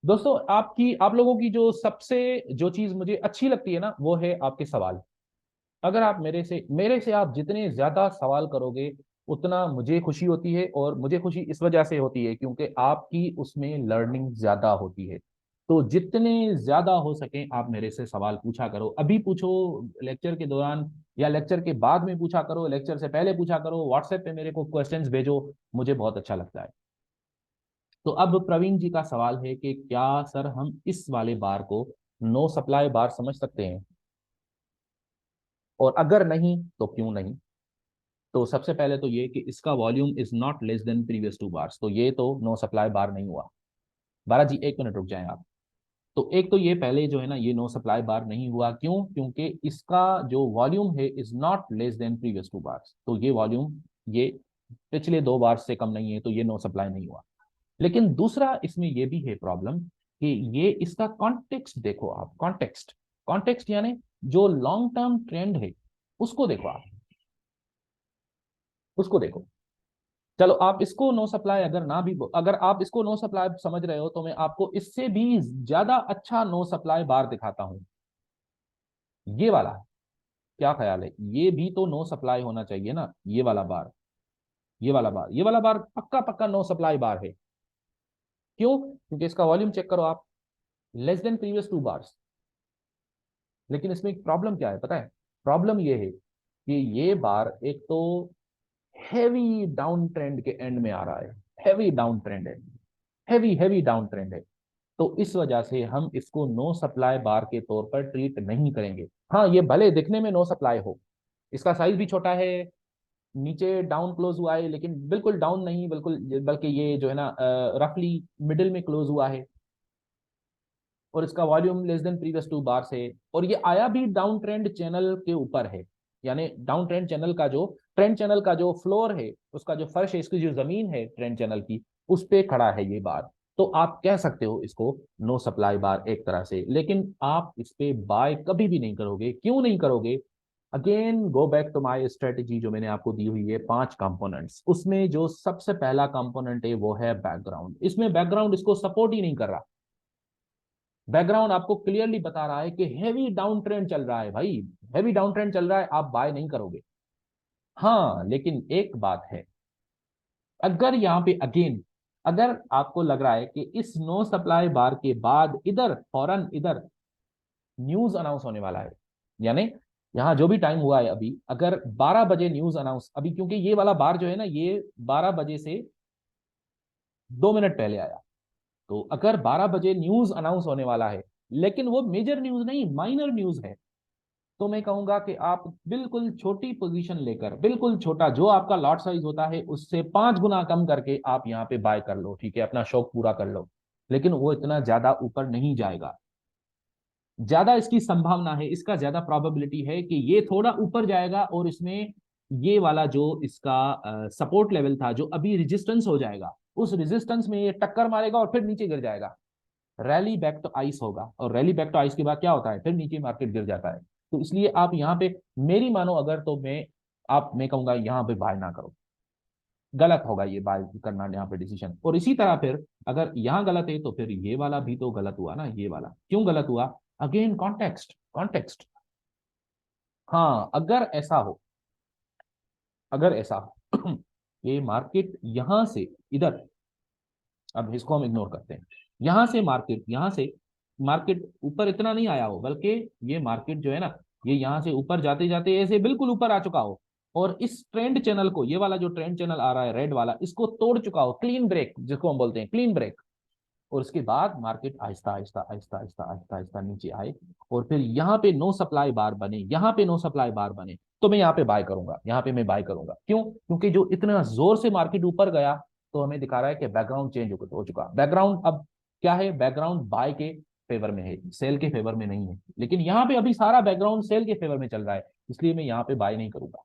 दोस्तों आप लोगों की जो सबसे जो चीज मुझे अच्छी लगती है ना, वो है आपके सवाल। अगर आप मेरे से आप जितने ज्यादा सवाल करोगे, उतना मुझे खुशी होती है। और मुझे खुशी इस वजह से होती है क्योंकि आपकी उसमें लर्निंग ज्यादा होती है। तो जितने ज्यादा हो सके आप मेरे से सवाल पूछा करो, अभी पूछो, लेक्चर के दौरान या लेक्चर के बाद में पूछा करो, लेक्चर से पहले पूछा करो, व्हाट्सएप पे मेरे को क्वेश्चंस भेजो। मुझे बहुत अच्छा लगता है। तो अब प्रवीण जी का सवाल है कि क्या सर हम इस वाले बार को नो सप्लाई बार समझ सकते हैं, और अगर नहीं तो क्यों नहीं। तो सबसे पहले तो ये कि इसका volume is not less than previous 2 bars, तो ये तो नो सप्लाई बार नहीं हुआ। बारा जी 1 मिनट रुक जाएं आप। तो एक तो ये पहले जो है ना, ये नो सप्लाई बार नहीं हुआ, क्यों? क्योंकि इसका जो वॉल्यूम है is not less than previous 2 bars, तो ये वॉल्यूम ये पिछले 2 बार से कम नहीं है, तो ये नो सप्लाई नहीं हुआ। लेकिन दूसरा इसमें ये भी है प्रॉब्लम कि ये इसका कॉन्टेक्स्ट देखो आप, कॉन्टेक्स्ट। कॉन्टेक्स्ट यानी जो लॉन्ग टर्म ट्रेंड है उसको देखो आप, उसको देखो। चलो आप इसको नो सप्लाई अगर ना भी, अगर आप इसको नो सप्लाई समझ रहे हो तो मैं आपको इससे भी ज्यादा अच्छा नो सप्लाई बार दिखाता हूं। ये वाला, क्या ख्याल है? ये भी तो नो सप्लाई होना चाहिए ना, ये वाला बार, ये वाला बार, ये वाला बार पक्का पक्का नो सप्लाई बार है। क्यों? क्योंकि इसका वॉल्यूम चेक करो आप, लेस देन प्रीवियस 2 बार्स। लेकिन इसमें एक प्रॉब्लम क्या है पता है? प्रॉब्लम ये है कि ये बार एक तो हैवी डाउन ट्रेंड के एंड में आ रहा है, हैवी डाउन ट्रेंड है, हैवी हैवी डाउन ट्रेंड है। तो इस वजह से हम इसको नो सप्लाई बार के तौर पर ट्रीट नहीं करेंगे। हाँ, ये भले दिखने में नो सप्लाई हो, इसका साइज भी छोटा है, नीचे डाउन क्लोज हुआ है, लेकिन बिल्कुल डाउन नहीं, बिल्कुल, बल्कि ये जो है ना रफली मिडिल में क्लोज हुआ है। और इसका वॉल्यूम लेस देन प्रीवियस 2 बार है, और ये आया भी डाउन ट्रेंड चैनल के ऊपर है। यानी डाउन ट्रेंड चैनल का जो, ट्रेंड चैनल का जो फ्लोर है, उसका जो फर्श है, इसकी जो जमीन है ट्रेंड चैनल की, उस पे खड़ा है ये बार। तो आप कह सकते हो इसको नो सप्लाई बार एक तरह से, लेकिन आप इस पे बाय कभी भी नहीं करोगे। क्यों नहीं करोगे? Again go back to my strategy जो मैंने आपको दी हुई है, 5 कंपोनेंट्स। उसमें जो सबसे पहला कंपोनेंट है वो है बैकग्राउंड। इसमें बैकग्राउंड इसको सपोर्ट ही नहीं कर रहा। बैकग्राउंड आपको क्लियरली बता रहा है कि हैवी डाउन ट्रेंड चल रहा है भाई, हैवी डाउन ट्रेंड चल रहा है, आप बाय नहीं करोगे। हाँ, लेकिन एक बात है, अगर यहाँ पे अगेन, अगर आपको लग रहा है कि इस नो सप्लाई बार के बाद इधर फौरन इधर न्यूज अनाउंस होने वाला है, यानी यहाँ जो भी टाइम हुआ है अभी, अगर 12 बजे न्यूज अनाउंस, अभी क्योंकि ये वाला बार जो है ना, ये 12 बजे से 2 मिनट पहले आया। तो अगर 12 बजे न्यूज अनाउंस होने वाला है, लेकिन वो मेजर न्यूज नहीं, माइनर न्यूज है, तो मैं कहूंगा कि आप बिल्कुल छोटी पोजीशन लेकर, बिल्कुल छोटा, जो आपका लॉट साइज होता है उससे 5 गुना कम करके आप यहाँ पे बाय कर लो, ठीक है, अपना शौक पूरा कर लो। लेकिन वो इतना ज्यादा ऊपर नहीं जाएगा। ज्यादा इसकी संभावना है, इसका ज्यादा प्रोबेबिलिटी है कि ये थोड़ा ऊपर जाएगा, और इसमें ये वाला जो इसका सपोर्ट लेवल था, जो अभी रेजिस्टेंस हो जाएगा, उस रेजिस्टेंस में ये टक्कर मारेगा और फिर नीचे गिर जाएगा। रैली बैक टू आइस होगा, और रैली बैक टू आइस के बाद क्या होता है? फिर नीचे मार्केट गिर जाता है। तो इसलिए आप यहाँ पे मेरी मानो अगर, तो मैं कहूंगा यहाँ पे बाय ना करो। गलत होगा ये बाय करना यहाँ पे डिसीजन। और इसी तरह फिर अगर यहाँ गलत है तो फिर ये वाला भी तो गलत हुआ ना। ये वाला क्यों गलत हुआ? Again context, context. हाँ, अगर ऐसा हो, अगर ऐसा हो ये मार्केट यहां से इधर, अब इसको हम इग्नोर करते हैं, यहां से मार्केट, यहां से मार्केट ऊपर इतना नहीं आया हो, बल्कि ये मार्केट जो है ना, ये यहां से ऊपर जाते जाते ऐसे बिल्कुल ऊपर आ चुका हो, और इस ट्रेंड चैनल को, ये वाला जो ट्रेंड चैनल आ रहा है रेड वाला, इसको तोड़ चुका हो, क्लीन ब्रेक जिसको हम बोलते हैं, क्लीन ब्रेक। और उसके बाद मार्केट आहिस्ता आहिस्ता आहिस्ता आहिस्ता आहिस्ता आहिस्ता नीचे आए, और फिर यहाँ पे नो सप्लाई बार बने, यहाँ पे नो सप्लाई बार बने, तो मैं यहाँ पे बाय करूंगा, यहाँ पे मैं बाय करूंगा। क्यों? क्योंकि जो इतना जोर से मार्केट ऊपर गया, तो हमें दिखा रहा है कि बैकग्राउंड चेंज हो चुका। बैकग्राउंड अब क्या है? बैकग्राउंड बाय के फेवर में है, सेल के फेवर में नहीं है। लेकिन यहाँ पे अभी सारा बैकग्राउंड सेल के फेवर में चल रहा है, इसलिए मैं यहाँ पे बाय नहीं करूंगा।